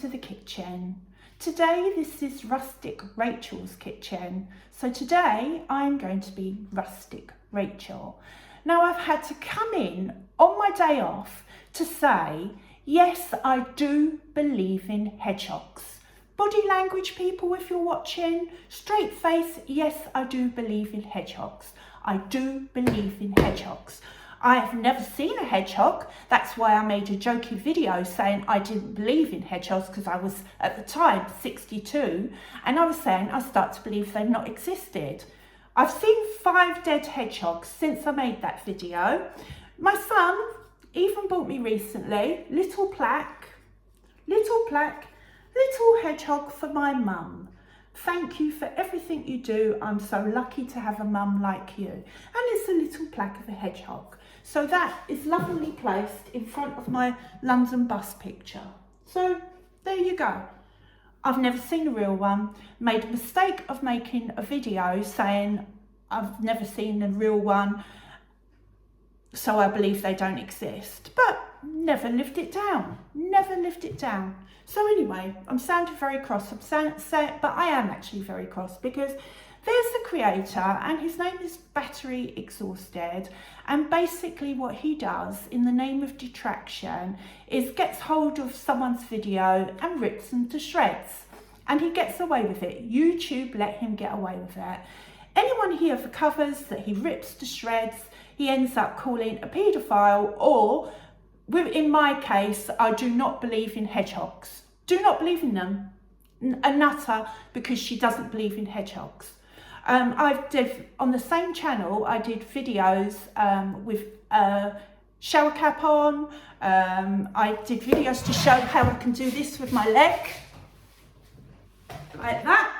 to the kitchen. Today this is Rustic Rachel's kitchen. So today I'm going to be Rustic Rachel. Now I've had to come in on my day off to say, yes, I do believe in hedgehogs. Body language people, if you're watching, straight face, yes, I do believe in hedgehogs. I do believe in hedgehogs. I have never seen a hedgehog. That's why I made a jokey video saying I didn't believe in hedgehogs because I was at the time 62 and I was saying I start to believe they've not existed. I've seen 5 dead hedgehogs since I made that video. My son even bought me recently little plaque, little hedgehog for my mum. Thank you for everything you do. I'm so lucky to have a mum like you. And it's a little plaque of a hedgehog. So that is lovingly placed in front of my London bus picture. So there you go. I've never seen a real one. Made a mistake of making a video saying I've never seen a real one, so I believe they don't exist. But never lived it down. Never lived it down. So anyway, I'm sounding very cross, but I am actually very cross because there's the creator and his name is Battery Exhausted, and basically what he does in the name of detraction is gets hold of someone's video and rips them to shreds, and he gets away with it. YouTube let him get away with it. Anyone here for covers that he rips to shreds, he ends up calling a paedophile, or in my case, I do not believe in hedgehogs. Do not believe in them. A nutter because she doesn't believe in hedgehogs. I did on the same channel. I did videos with shower cap on. I did videos to show how I can do this with my leg, like that.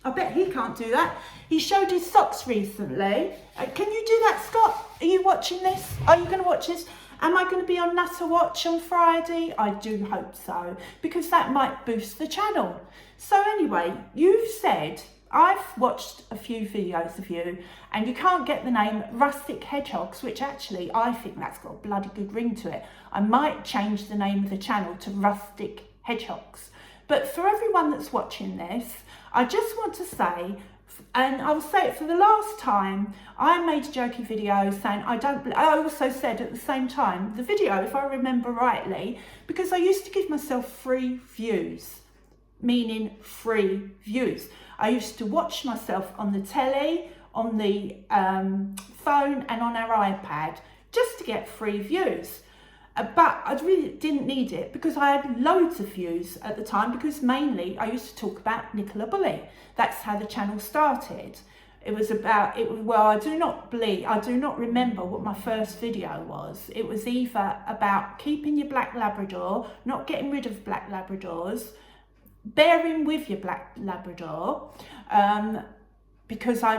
I bet he can't do that. He showed his socks recently. Can you do that, Scott? Are you watching this? Are you going to watch this? Am I going to be on Nutter Watch on Friday? I do hope so, because that might boost the channel. So anyway, you've said, I've watched a few videos of you, and you can't get the name Rustic Hedgehogs, which actually I think that's got a bloody good ring to it. I might change the name of the channel to Rustic Hedgehogs. But for everyone that's watching this, I just want to say, and I will say it for the last time, I made a jokey video saying I also said at the same time, the video, if I remember rightly, because I used to give myself free views, meaning free views. I used to watch myself on the telly, on the phone and on our iPad just to get free views. But I really didn't need it because I had loads of views at the time, because mainly I used to talk about Nicola Bulley. That's how the channel started. It was about, well, I do not remember what my first video was. It was either about keeping your black Labrador, not getting rid of black Labradors, bearing with your black Labrador, because I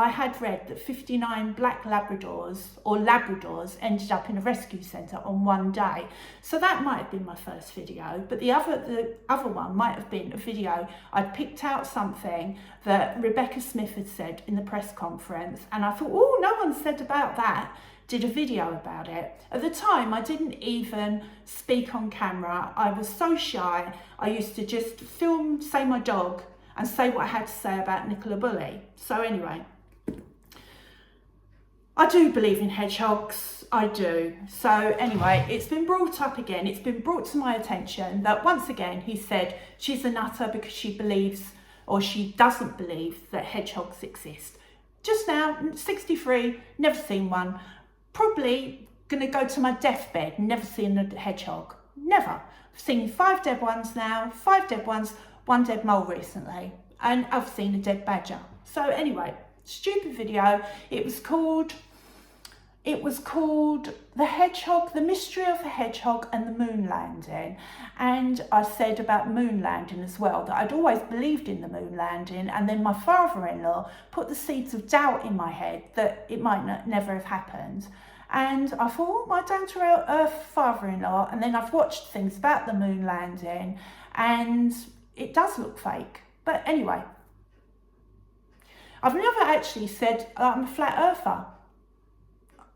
had read that 59 black Labradors ended up in a rescue centre on one day. So that might have been my first video, but the other one might have been a video. I'd picked out something that Rebecca Smith had said in the press conference, and I thought, oh, no one said about that. Did a video about it. At the time, I didn't even speak on camera. I was so shy. I used to just film, say my dog, and say what I had to say about Nicola Bulley. So anyway, I do believe in hedgehogs, I do. So anyway, it's been brought up again, it's been brought to my attention that once again he said she's a nutter because she believes, or she doesn't believe, that hedgehogs exist. Just now, 63, never seen one. Probably gonna go to my deathbed, never seen a hedgehog, never. I've seen 5 dead ones now, 5 dead ones, 1 dead mole recently, and I've seen a dead badger. So anyway, stupid video. It was called The Hedgehog, The Mystery of the Hedgehog and the Moon Landing. And I said about moon landing as well, that I'd always believed in the moon landing, and then my father-in-law put the seeds of doubt in my head that it might never have happened. And I thought, oh, my down-to-earth father-in-law, and then I've watched things about the moon landing, and it does look fake. But anyway, I've never actually said I'm a flat earther.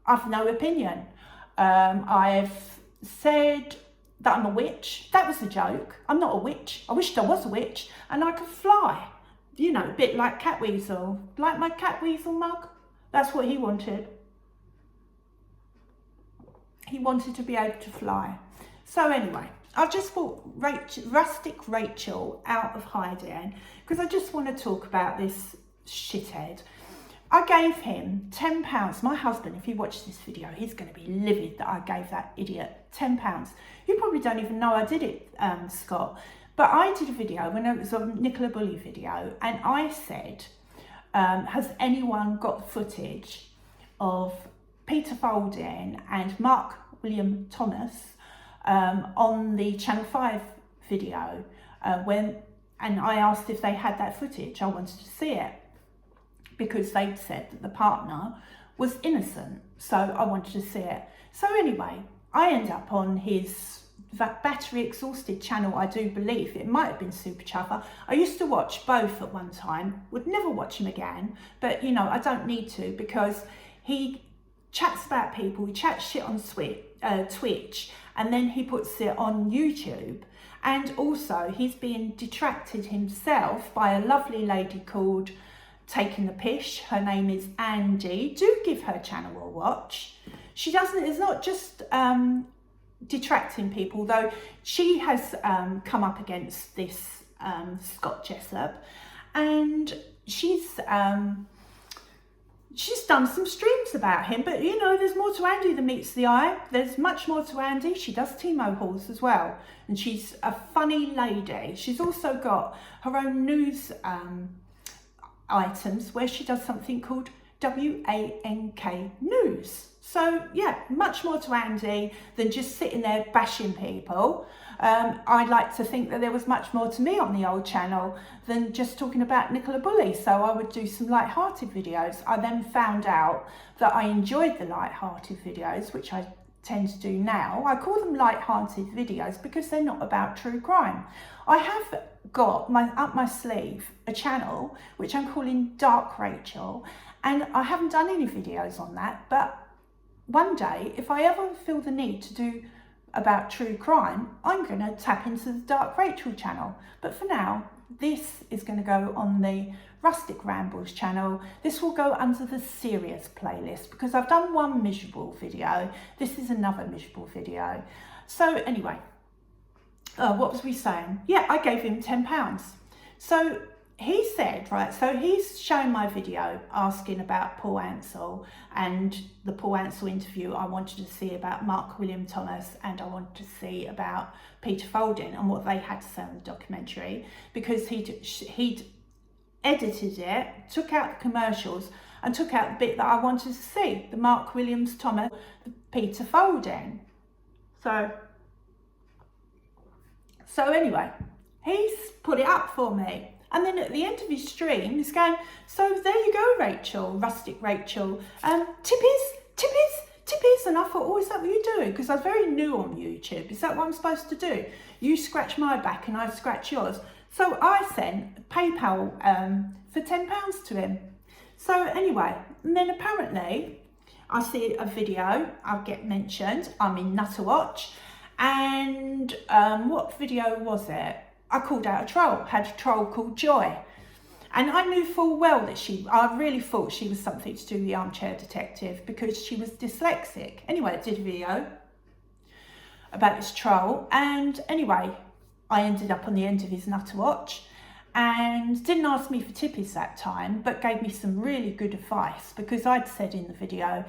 I've no opinion. I've said that I'm a witch. That was the joke. I'm not a witch. I wished I was a witch and I could fly. You know, a bit like Catweasel. Like my Catweasel mug. That's what he wanted. He wanted to be able to fly. So anyway, I just brought Rustic Rachel out of hiding because I just want to talk about this shithead. I gave him £10. My husband, if he watches this video, he's going to be livid that I gave that idiot £10. You probably don't even know I did it, Scott. But I did a video when it was a Nicola Bully video, and I said, has anyone got footage of Peter Folding and Mark William Thomas on the Channel 5 video and I asked if they had that footage. I wanted to see it because they'd said that the partner was innocent, so I wanted to see it. So anyway, I end up on his battery exhausted channel, I do believe. It might have been Super Chuffer. I used to watch both at one time, would never watch him again, but you know, I don't need to because he chats about people, he chats shit on Twitch, and then he puts it on YouTube. And also he's being detracted himself by a lovely lady called Taking the Pish. Her name is Andy. Do give her channel a watch. She doesn't, it's not just detracting people, though she has come up against this Scott Jessup, and she's done some streams about him. But you know, there's more to Andy than meets the eye. There's much more to Andy. She does Timo hauls as well, and she's a funny lady. She's also got her own news items where she does something called WANK News. So yeah, much more to Andy than just sitting there bashing people. I'd like to think that there was much more to me on the old channel than just talking about Nicola Bully. So I would do some light-hearted videos. I then found out that I enjoyed the light-hearted videos, which I tend to do now. I call them light-hearted videos because they're not about true crime. I have got up my sleeve a channel which I'm calling Dark Rachel, and I haven't done any videos on that, but one day, if I ever feel the need to do about true crime, I'm going to tap into the Dark Rachel channel. But for now, this is going to go on the Rustic Rambles channel. This will go under the serious playlist because I've done one miserable video. This is another miserable video. So anyway, what was we saying? Yeah, I gave him £10. So he said, right, so he's shown my video asking about Paul Ansell and the Paul Ansell interview I wanted to see about Mark William Thomas, and I wanted to see about Peter Folding and what they had to say on the documentary, because he'd edited it, took out the commercials and took out the bit that I wanted to see, the Mark Williams Thomas, the Peter Folding. So anyway, he's put it up for me. And then at the end of his stream, he's going, so there you go, Rachel, Rustic Rachel, tippies. And I thought, oh, is that what you do? Because I was very new on YouTube. Is that what I'm supposed to do? You scratch my back and I scratch yours. So I sent PayPal for £10 to him. So anyway, and then apparently I see a video, I'll get mentioned, I'm in Nutter Watch. And what video was it? I called out a troll, had a troll called Joy. And I knew full well that I really thought she was something to do with the Armchair Detective because she was dyslexic. Anyway, I did a video about this troll. And anyway, I ended up on the end of his Nutter Watch and didn't ask me for tippies that time, but gave me some really good advice because I'd said in the video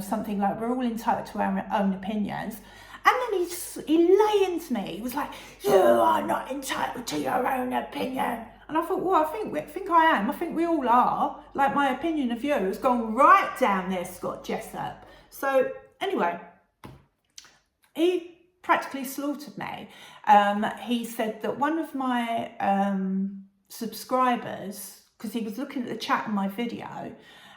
something like, we're all entitled to our own opinions. And then he lay into me. He was like, you are not entitled to your own opinion. And I thought, well, I think I am. I think we all are. Like, my opinion of you has gone right down there, Scott Jessup. So anyway, he practically slaughtered me. He said that one of my subscribers, because he was looking at the chat on my video,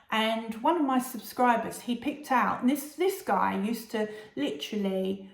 and one of my subscribers, he picked out, and this guy used to literally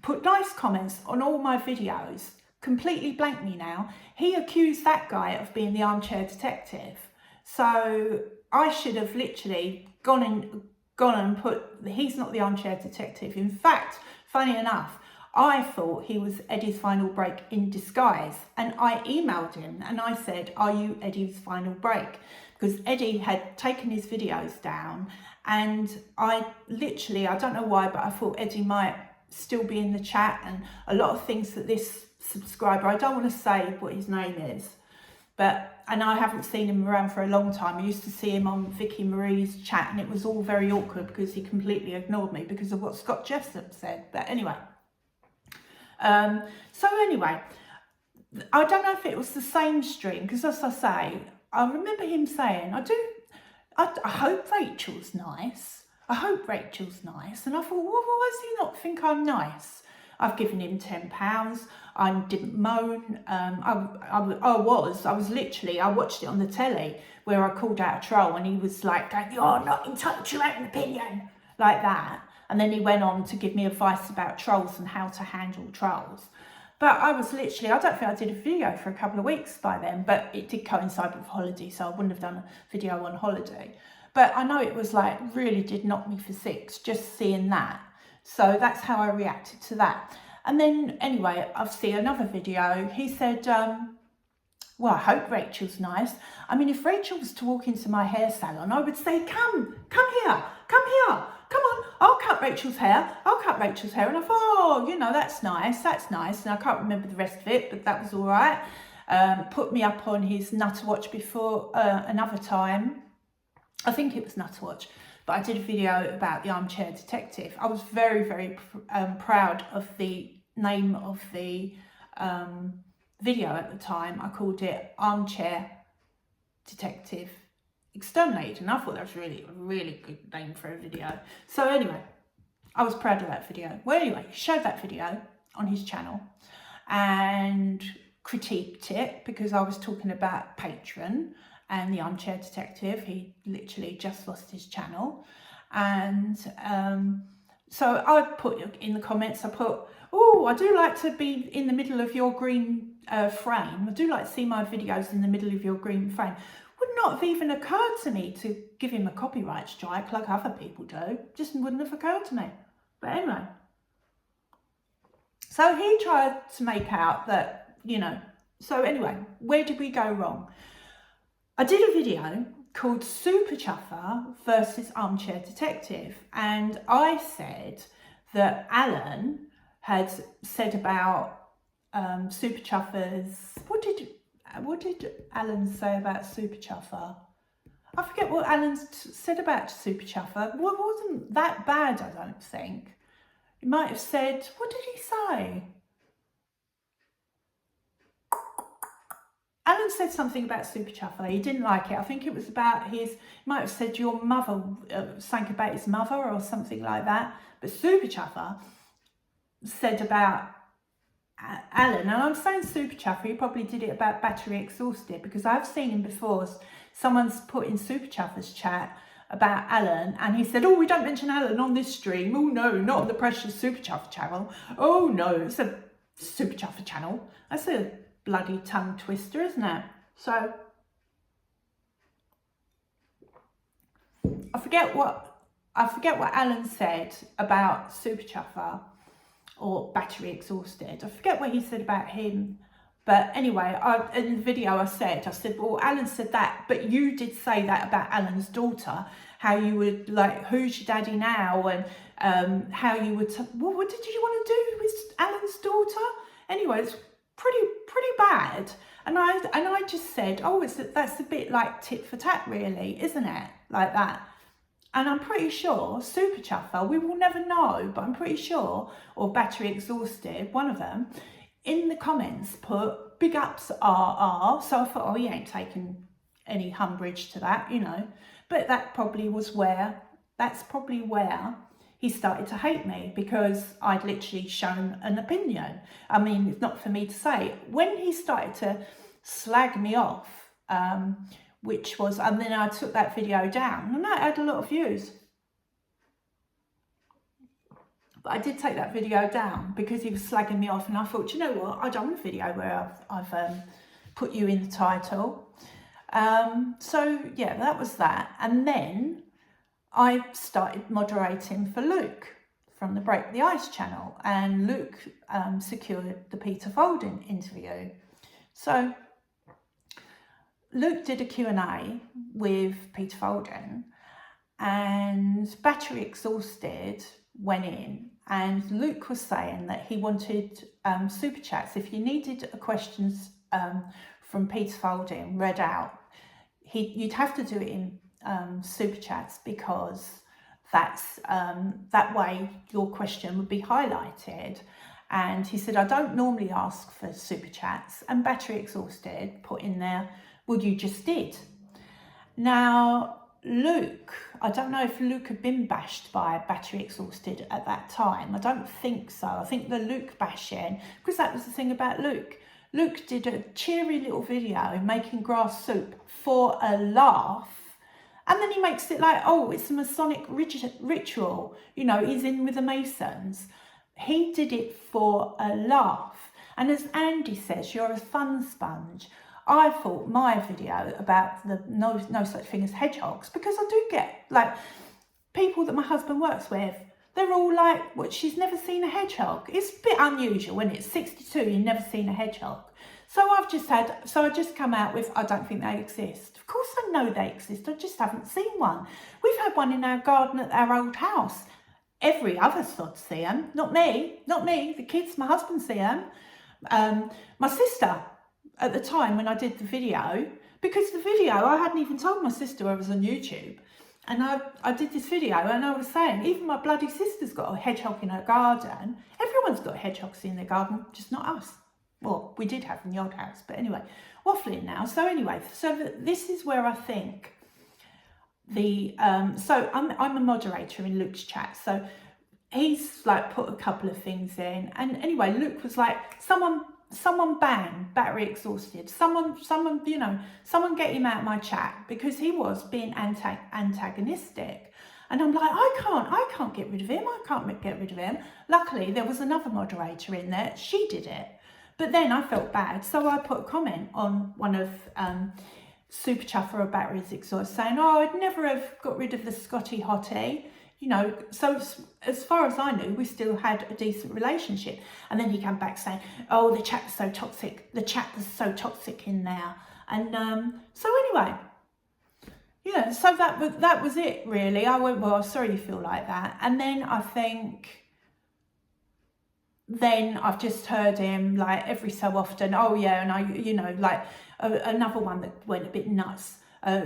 put nice comments on all my videos, completely blank me now. He accused that guy of being the Armchair Detective. So I should have literally gone and put, he's not the Armchair Detective. In fact, funny enough, I thought he was Eddie's final break in disguise, and I emailed him and I said, are you Eddie's final break? Because Eddie had taken his videos down, and I don't know why, but I thought Eddie might still be in the chat, and a lot of things that this subscriber, I don't want to say what his name is, and I haven't seen him around for a long time. I used to see him on Vicky Marie's chat, and it was all very awkward because he completely ignored me because of what Scott Jessup said. But anyway, so anyway, I don't know if it was the same stream, because as I say, I remember him saying, I hope Rachel's nice. I hope Rachel's nice. And I thought, well, why does he not think I'm nice? I've given him £10. I didn't moan. I watched it on the telly where I called out a troll, and he was like, you're not entitled to your own opinion, like that. And then he went on to give me advice about trolls and how to handle trolls. But I don't think I did a video for a couple of weeks by then, but it did coincide with holiday, so I wouldn't have done a video on holiday. But I know it was like, really did knock me for six, just seeing that. So that's how I reacted to that. And then anyway, I've seen another video. He said, well, I hope Rachel's nice. I mean, if Rachel was to walk into my hair salon, I would say, come here, come on, I'll cut Rachel's hair. And I thought, oh, you know, that's nice. And I can't remember the rest of it, but that was all right. Put me up on his Nutter Watch before another time. I think it was Nutter Watch, but I did a video about the Armchair Detective. I was very, very proud of the name of the video at the time. I called it Armchair Detective Exterminated, and I thought that was really a really good name for a video. So anyway, I was proud of that video. Well, anyway, he showed that video on his channel and critiqued it because I was talking about Patreon and the Armchair Detective. He literally just lost his channel. And so I put in the comments, oh, I do like to be in the middle of your green frame. I do like to see my videos in the middle of your green frame. Would not have even occurred to me to give him a copyright strike like other people do. Just wouldn't have occurred to me. But anyway. So he tried to make out that, you know. So anyway, where did we go wrong? I did a video called Super Chuffer versus Armchair Detective, and I said that Alan had said about Super Chuffers. What did Alan say about Super Chuffer? I forget what Alan said about Super Chuffer. Well, it wasn't that bad, I don't think. He might have said, what did he say? Alan said something about Super Chuffer. He didn't like it. I think it was about he might have said your mother, something about his mother or something like that. But Super Chuffer said about Alan, and I'm saying Super Chuffer, he probably did it about Battery Exhausted, because I've seen him before. Someone's put in Super Chuffer's chat about Alan, and he said, oh, we don't mention Alan on this stream. Oh no, not on the precious Super Chuffer channel. Oh no, it's a Super Chuffer channel. That's a bloody tongue twister, isn't it? So I forget what Alan said about Super Chuffer or Battery Exhausted. I forget what he said about him, but anyway, in the video I said, well, Alan said that, but you did say that about Alan's daughter, how you would like, who's your daddy now, and how you would, well, what did you want to do with Alan's daughter? Anyway, it's pretty bad. And I just said, oh, that's a bit like tit for tat, really, isn't it? Like that. And I'm pretty sure Super Chuffer, we will never know, but I'm pretty sure, or Battery Exhausted, one of them, in the comments put big ups RR. So I thought, oh, he ain't taken any umbrage to that, you know. But that's probably where he started to hate me, because I'd literally shown an opinion. I mean, it's not for me to say. When he started to slag me off, which was, and then I took that video down, and that had a lot of views. But I did take that video down because he was slagging me off, and I thought, you know what, I don't want a video where I've put you in the title. So yeah, that was that. And then I started moderating for Luke, from the Break the Ice channel, and Luke secured the Peter Folding interview. So Luke did a Q&A with Peter Folding, and Battery Exhausted went in, and Luke was saying that he wanted super chats. If you needed questions from Peter Folding read out, you'd have to do it in super chats, because that's that way your question would be highlighted. And he said, I don't normally ask for super chats. And Battery Exhausted put in there, well, you just did. Now, Luke, I don't know if Luke had been bashed by Battery Exhausted at that time. I don't think so. I think the Luke bashing, because that was the thing about Luke. Luke did a cheery little video making grass soup for a laugh. And then he makes it like, oh, it's a Masonic ritual. You know, he's in with the Masons. He did it for a laugh. And as Andy says, you're a fun sponge. I thought my video about the no such thing as hedgehogs, because I do get like people that my husband works with, they're all like, what, she's never seen a hedgehog. It's a bit unusual when it's 62, you've never seen a hedgehog. So I just come out with, I don't think they exist. Of course I know they exist, I just haven't seen one. We've had one in our garden at our old house. Every other sod see them, not me, the kids, my husband see them. My sister, at the time when I did the video, because the video, I hadn't even told my sister I was on YouTube. And I did this video, and I was saying, even my bloody sister's got a hedgehog in her garden. Everyone's got hedgehogs in their garden, just not us. Well, we did have in the old house, but anyway, waffling now. So anyway, this is where I think so I'm a moderator in Luke's chat. So he's like put a couple of things in, and anyway, Luke was like, someone ban Battery Exhausted. Someone, you know, someone get him out of my chat, because he was being antagonistic. And I'm like, I can't get rid of him. I can't get rid of him. Luckily, there was another moderator in there. She did it. But then I felt bad. So I put a comment on one of Super Chuffer or Batteries Exhausted saying, oh, I'd never have got rid of the Scotty Hottie. You know, so as far as I knew, we still had a decent relationship. And then he came back saying, oh, the chat was so toxic. The chat was so toxic in there. And so anyway, yeah, so that was it, really. I went, well, I'm sorry you feel like that. And then I think, then I've just heard him like every so often, oh yeah, and I, you know, like another one that went a bit nuts.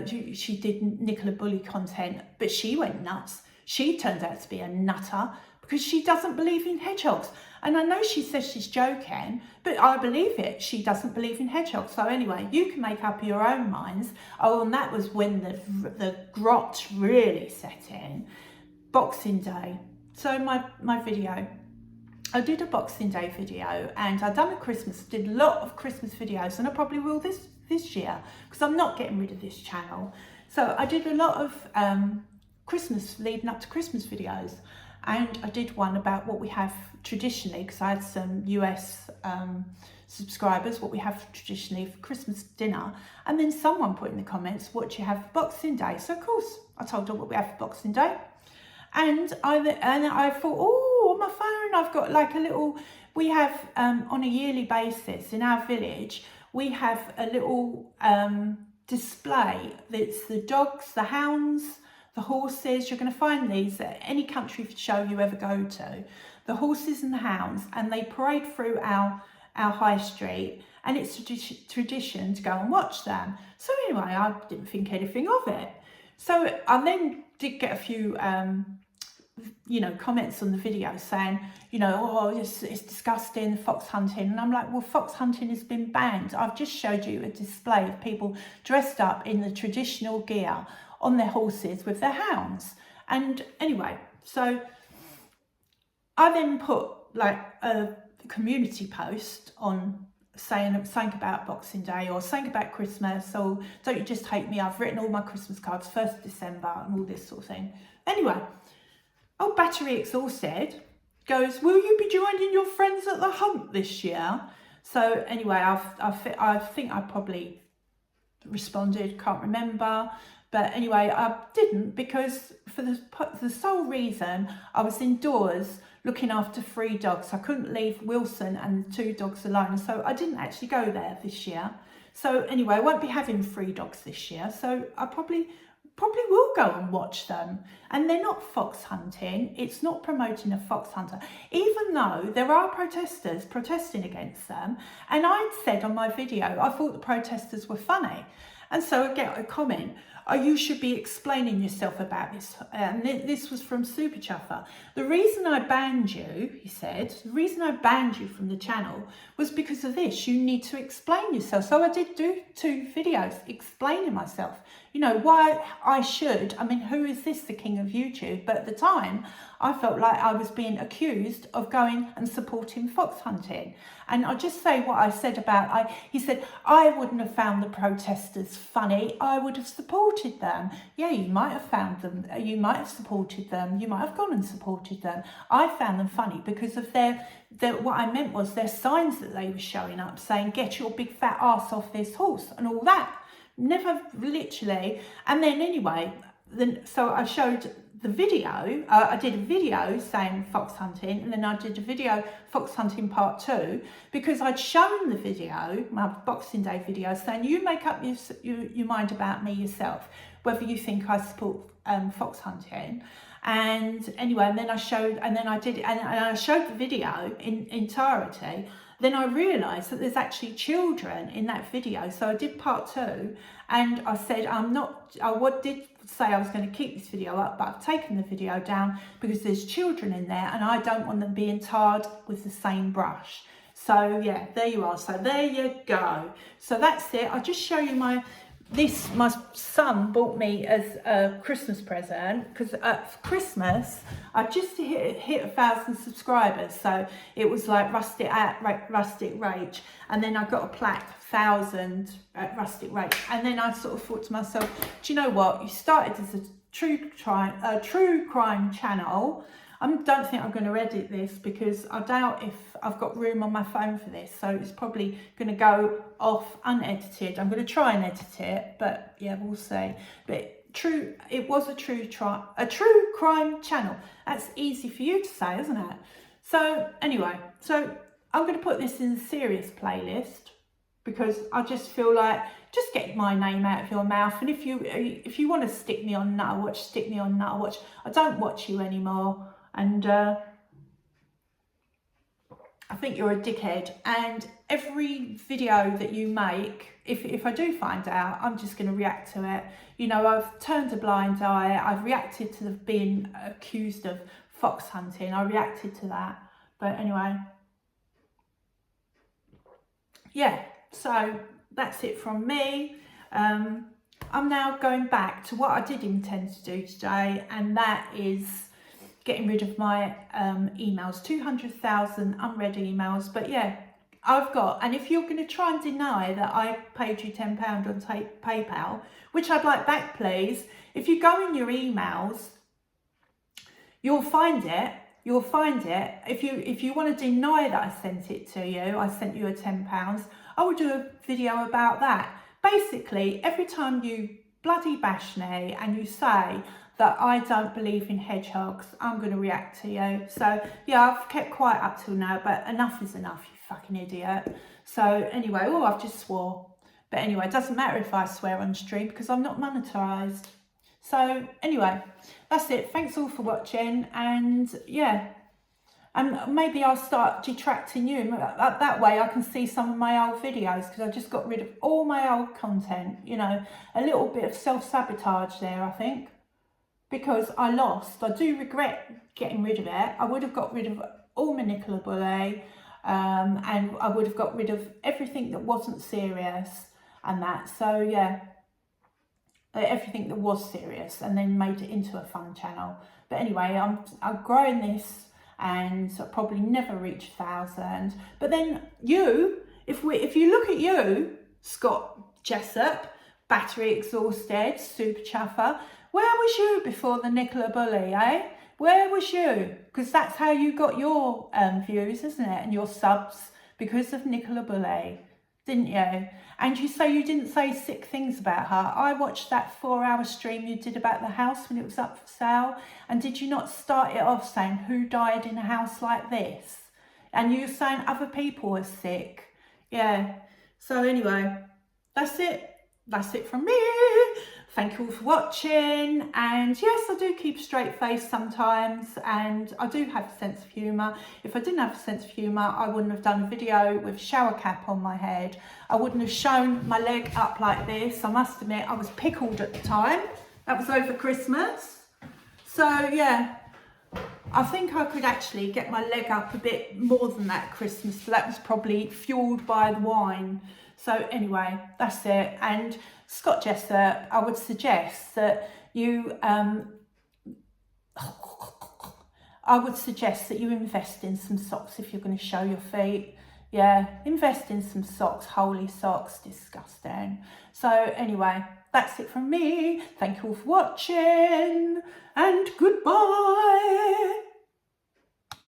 She did Nicola Bully content, but she went nuts. She turned out to be a nutter, because she doesn't believe in hedgehogs. And I know she says she's joking, but I believe it. She doesn't believe in hedgehogs. So anyway, you can make up your own minds. Oh, and that was when the grot really set in. Boxing Day. So my video, I did a Boxing Day video, and I did a lot of Christmas videos, and I probably will this year, because I'm not getting rid of this channel. So I did a lot of Christmas, leading up to Christmas videos, and I did one about what we have traditionally, because I had some US subscribers, what we have traditionally for Christmas dinner. And then someone put in the comments, what do you have for Boxing Day? So of course I told her what we have for Boxing Day. And I thought, oh, on my phone I've got like a little, we have on a yearly basis in our village, we have a little display that's the dogs, the hounds, the horses. You're going to find these at any country show you ever go to. The horses and the hounds, and they parade through our high street, and it's a tradition to go and watch them. So anyway, I didn't think anything of it. So I then did get a few you know, comments on the video saying, you know, oh, it's disgusting, fox hunting. And I'm like, well, fox hunting has been banned. I've just showed you a display of people dressed up in the traditional gear on their horses with their hounds. And anyway, so I then put like a community post on saying something about Boxing Day or something about Christmas, or don't you just hate me, I've written all my Christmas cards 1st of December and all this sort of thing. Anyway, old Battery Exhausted goes, will you be joining your friends at the hunt this year? So anyway, I think I probably responded, can't remember. But anyway, I didn't, because for the sole reason I was indoors looking after 3 dogs. I couldn't leave Wilson and the 2 dogs alone, so I didn't actually go there this year. So anyway, I won't be having 3 dogs this year, so I probably will go and watch them. And they're not fox hunting. It's not promoting a fox hunter, even though there are protesters protesting against them. And I'd said on my video, I thought the protesters were funny. And so I get a comment, oh, you should be explaining yourself about this. And this was from Super Chuffer. The reason I banned you, he said, the reason I banned you from the channel was because of this. You need to explain yourself. So I did do 2 videos explaining myself. You know, why I should. I mean, who is this, the king of YouTube? But at the time, I felt like I was being accused of going and supporting fox hunting. And I'll just say what I said about, he said, I wouldn't have found the protesters funny. I would have supported them. Yeah, you might have found them. You might have supported them. You might have gone and supported them. I found them funny because of what I meant was their signs that they were showing up saying, get your big fat ass off this horse and all that. Never literally. And then anyway, so I showed the video. I did a video saying fox hunting, and then I did a video fox hunting part 2 because I'd shown the video, my Boxing Day video, saying you make up your mind about me yourself, whether you think I support fox hunting. And anyway, and then I showed, and then I did, and I showed the video in entirety. Then I realised that there's actually children in that video. So I did part 2, and I said did say I was going to keep this video up, but I've taken the video down because there's children in there and I don't want them being tarred with the same brush. So yeah, there you are. So there you go. So that's it. I'll just show you my son bought me as a Christmas present, because for Christmas I just hit 1,000 subscribers, so it was like Rustic Rach, and then I got a plaque 1,000 at Rustic Rach, and then I sort of thought to myself, do you know what, you started as a true crime channel. I don't think I'm going to edit this because I doubt if I've got room on my phone for this, so it's probably going to go off unedited. I'm going to try and edit it, but yeah, we'll see. But it was a true crime channel. That's easy for you to say, isn't it? So anyway, so I'm going to put this in the serious playlist because I just feel like just get my name out of your mouth. And if you want to stick me on Nutter Watch, stick me on Nutter Watch. I don't watch you anymore. And I think you're a dickhead, and every video that you make, if I do find out, I'm just going to react to it. You know, I've turned a blind eye. I've reacted to being accused of fox hunting. I reacted to that. But anyway, yeah, so that's it from me. I'm now going back to what I did intend to do today, and that is getting rid of my emails, 200,000 unread emails. But yeah, I've got, and if you're going to try and deny that I paid you £10 on PayPal, which I'd like back please, if you go in your emails, you'll find it. If you want to deny that I sent it to you, I sent you a £10, I will do a video about that. Basically, every time you bloody bash me and you say that I don't believe in hedgehogs, I'm going to react to you. So yeah, I've kept quiet up till now, but enough is enough, you fucking idiot. So anyway, oh, I've just swore. But anyway, it doesn't matter if I swear on stream because I'm not monetized. So anyway, that's it. Thanks all for watching, and yeah, and maybe I'll start detracting you. That way I can see some of my old videos, because I just got rid of all my old content. You know, a little bit of self-sabotage there, I think. Because I lost. I do regret getting rid of it. I would have got rid of all my Nicola Bully, and I would have got rid of everything that wasn't serious and that. So yeah, everything that was serious, and then made it into a fun channel. But anyway, I'm growing this, and I'll probably never reach 1,000. But then if you look at you, Scott Jessup, battery exhausted, Super Chuffer, where was you before the Nicola Bully, eh? Where was you? Because that's how you got your views, isn't it? And your subs, because of Nicola Bully. didn't you? And you say you didn't say sick things about her. I watched that 4-hour stream you did about the house when it was up for sale. And did you not start it off saying who died in a house like this? And you were saying other people were sick. Yeah. So anyway, that's it. That's it from me. Thank you all for watching. And yes, I do keep a straight face sometimes, and I do have a sense of humour. If I didn't have a sense of humour, I wouldn't have done a video with a shower cap on my head. I wouldn't have shown my leg up like this. I must admit, I was pickled at the time. That was over Christmas. So yeah, I think I could actually get my leg up a bit more than that at Christmas, but that was probably fueled by the wine. So anyway, that's it. And Scott Jessup, I would suggest that you invest in some socks if you're going to show your feet. Yeah, invest in some socks, holy socks, disgusting. So anyway, that's it from me. Thank you all for watching, and goodbye.